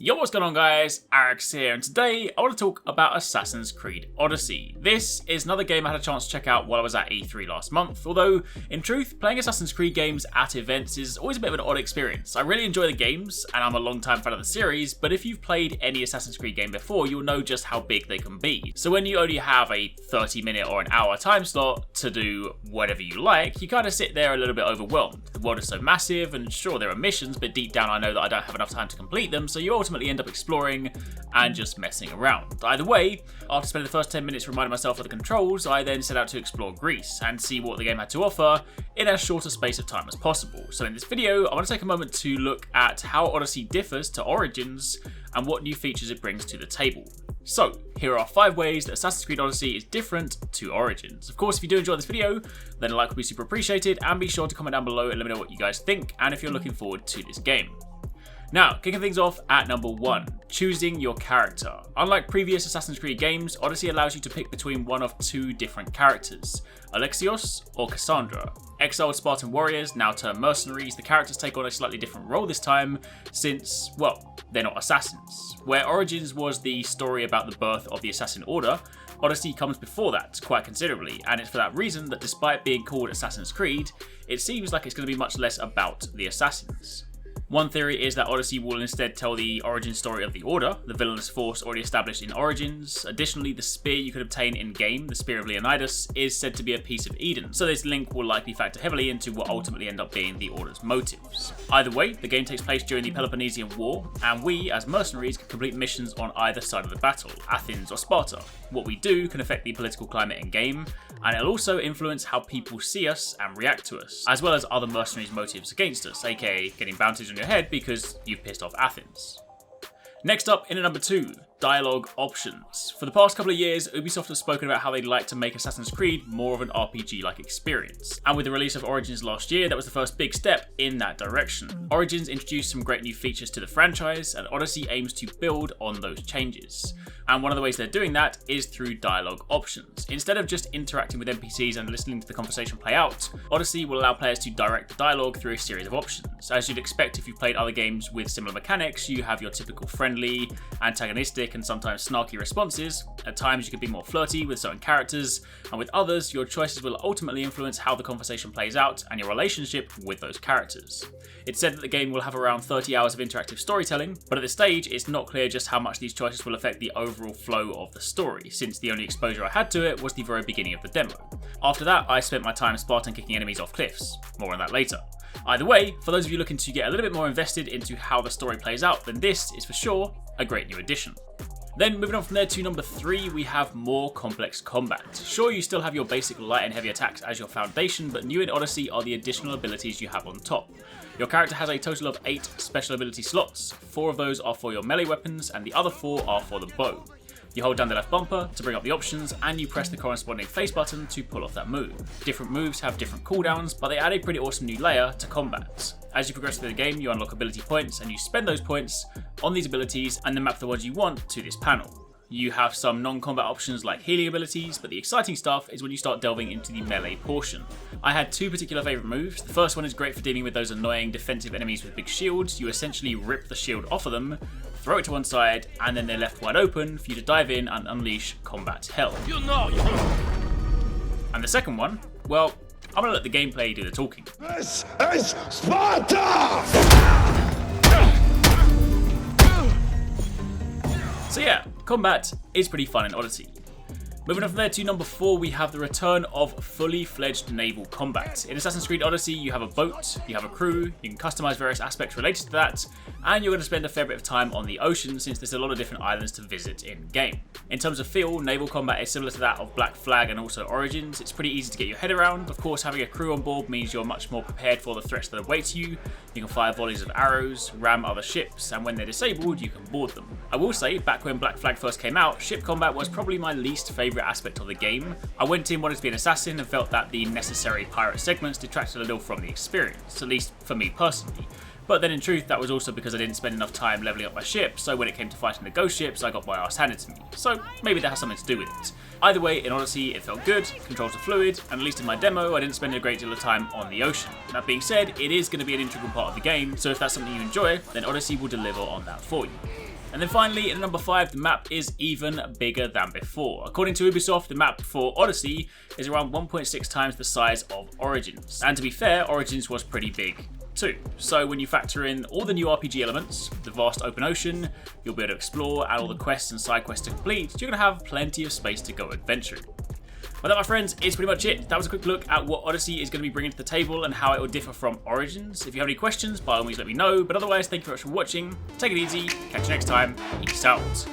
Yo, what's going on guys, Arekkz here, and today I want to talk about Assassin's Creed Odyssey. This is another game I had a chance to check out while I was at E3 last month, although in truth, playing Assassin's Creed games at events is always a bit of an odd experience. I really enjoy the games, and I'm a long time fan of the series, but if you've played any Assassin's Creed game before, you'll know just how big they can be. So when you only have a 30-minute or an hour time slot to do whatever you like, you kind of sit there a little bit overwhelmed. The world is so massive, and sure there are missions, but deep down I know that I don't have enough time to complete them, so you ultimately end up exploring and just messing around. Either way, after spending the first 10 minutes reminding myself of the controls, I then set out to explore Greece and see what the game had to offer in as short a space of time as possible. So in this video, I want to take a moment to look at how Odyssey differs to Origins and what new features it brings to the table. So, here are 5 ways that Assassin's Creed Odyssey is different to Origins. Of course, if you do enjoy this video, then a like would be super appreciated, and be sure to comment down below and let me know what you guys think, and if you're looking forward to this game. Now, kicking things off at number 1, choosing your character. Unlike previous Assassin's Creed games, Odyssey allows you to pick between one of 2 different characters, Arekkz or Cassandra. Exiled Spartan warriors, now turned mercenaries, the characters take on a slightly different role this time, since, well, they're not assassins. Where Origins was the story about the birth of the Assassin Order, Odyssey comes before that, quite considerably, and it's for that reason that despite being called Assassin's Creed, it seems like it's going to be much less about the assassins. One theory is that Odyssey will instead tell the origin story of the Order, the villainous force already established in Origins. Additionally, the spear you could obtain in-game, the Spear of Leonidas, is said to be a piece of Eden, so this link will likely factor heavily into what ultimately end up being the Order's motives. Either way, the game takes place during the Peloponnesian War, and we, as mercenaries, can complete missions on either side of the battle, Athens or Sparta. What we do can affect the political climate in-game, and it'll also influence how people see us and react to us, as well as other mercenaries' motives against us, aka getting bounties on your head because you've pissed off Athens. Next up, in at number 2, dialogue options. For the past couple of years, Ubisoft has spoken about how they'd like to make Assassin's Creed more of an RPG-like experience. And with the release of Origins last year, that was the first big step in that direction. Origins introduced some great new features to the franchise, and Odyssey aims to build on those changes. And one of the ways they're doing that is through dialogue options. Instead of just interacting with NPCs and listening to the conversation play out, Odyssey will allow players to direct the dialogue through a series of options. As you'd expect if you've played other games with similar mechanics, you have your typical friendly, antagonistic, and sometimes snarky responses. At times you could be more flirty with certain characters, and with others, your choices will ultimately influence how the conversation plays out and your relationship with those characters. It's said that the game will have around 30 hours of interactive storytelling, but at this stage it's not clear just how much these choices will affect the overall flow of the story, since the only exposure I had to it was the very beginning of the demo. After that, I spent my time Spartan kicking enemies off cliffs. More on that later. Either way, for those of you looking to get a little bit more invested into how the story plays out, then this is for sure a great new addition. Then moving on from there to number 3, we have more complex combat. Sure, you still have your basic light and heavy attacks as your foundation, but new in Odyssey are the additional abilities you have on top. Your character has a total of 8 special ability slots. 4 of those are for your melee weapons, and the other 4 are for the bow. You hold down the left bumper to bring up the options, and you press the corresponding face button to pull off that move. Different moves have different cooldowns, but they add a pretty awesome new layer to combat. As you progress through the game, you unlock ability points, and you spend those points on these abilities and then map the ones you want to this panel. You have some non-combat options like healing abilities, but the exciting stuff is when you start delving into the melee portion. I had 2 particular favourite moves. The first one is great for dealing with those annoying defensive enemies with big shields. You essentially rip the shield off of them, throw it to one side, and then they're left wide open for you to dive in and unleash combat hell. And the second one, well, I'm gonna let the gameplay do the talking. This is Sparta! So yeah, combat is pretty fun in Odyssey. Moving on from there to number 4, we have the return of fully fledged naval combat. In Assassin's Creed Odyssey, you have a boat, you have a crew, you can customize various aspects related to that, and you're going to spend a fair bit of time on the ocean since there's a lot of different islands to visit in game. In terms of feel, naval combat is similar to that of Black Flag and also Origins. It's pretty easy to get your head around. Of course, having a crew on board means you're much more prepared for the threats that await you. You can fire volleys of arrows, ram other ships, and when they're disabled, you can board them. I will say, back when Black Flag first came out, ship combat was probably my least favourite aspect of the game. I went in wanting to be an assassin and felt that the necessary pirate segments detracted a little from the experience, at least for me personally. But then in truth, that was also because I didn't spend enough time leveling up my ship, so when it came to fighting the ghost ships, I got my ass handed to me. So maybe that has something to do with it. Either way, in Odyssey, it felt good, controls are fluid, and at least in my demo, I didn't spend a great deal of time on the ocean. That being said, it is going to be an integral part of the game, so if that's something you enjoy, then Odyssey will deliver on that for you. And then finally, at number 5, the map is even bigger than before. According to Ubisoft, the map for Odyssey is around 1.6 times the size of Origins. And to be fair, Origins was pretty big too. So when you factor in all the new RPG elements, the vast open ocean you'll be able to explore, and all the quests and side quests to complete, you're going to have plenty of space to go adventuring. Well, that, my friends, is pretty much it. That was a quick look at what Odyssey is going to be bringing to the table and how it will differ from Origins. If you have any questions, by all means let me know. But otherwise, thank you very much for watching. Take it easy. Catch you next time. Peace out.